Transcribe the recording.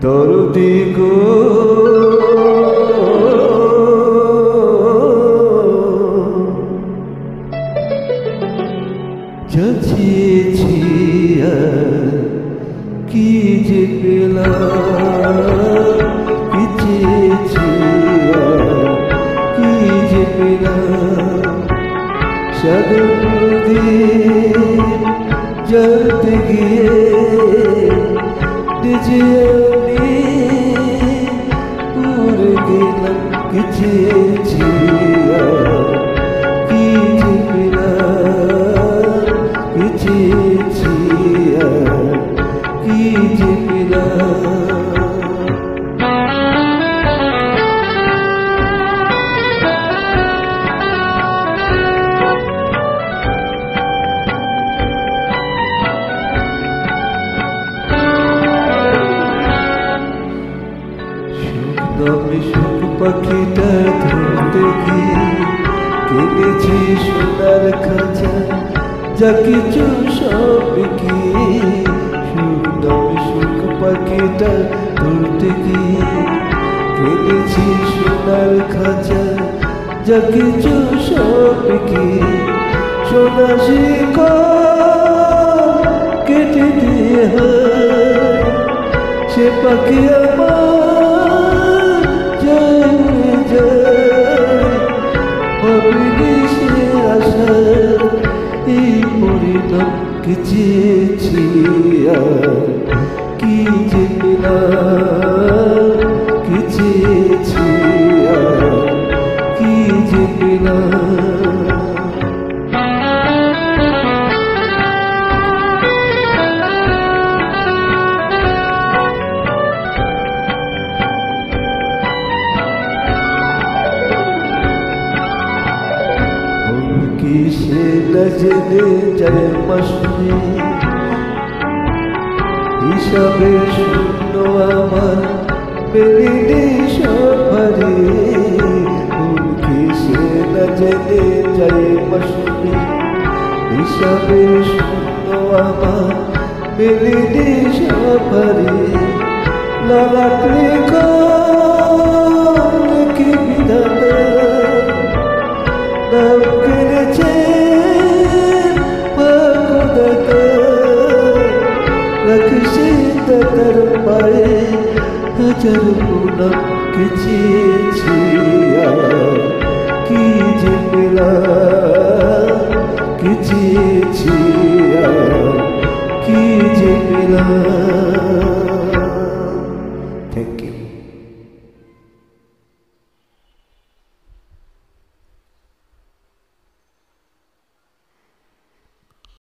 দরদি গো যাচ্ছি কি যে পেলাম, কি চেয়েছি কি যে পেলাম। সাগরদীপ জ্বলতে গিয়ে নিজে আমি পুড়ে গেলাম। কি চেয়েছি কি যে পেলাম, কি চেয়েছি কি যে পেলাম। আমি সুখ পাখিটা ধরতে গিয়ে কিনেছি সোনার খাঁচা, যা কিছু সব কি আমি সুখ পাখিটা ধরতে গিয়ে কিনেছি সোনার খাঁচা, যা কিছু সব কি সোনা শিকড় কেটে দিয়ে সে পাখি আমার কি চেয়েছি কি যে পেলাম, কি চেয়েছি কি যে পেলাম। কিসে নজরে যায় মশনি হিসাবে শূন্য আমার মেলিনি সফরে। কিসে নজরে যায় মশনি হিসাবে শূন্য আমার মেলিনি সফরে। লালাটে কি বিধাতা নাম কেড়েছে রাখছে তার পায়ে হাজার পুনম। কি চেয়েছি কি যে পেলাম, কি চেয়েছি কি যে পেলাম।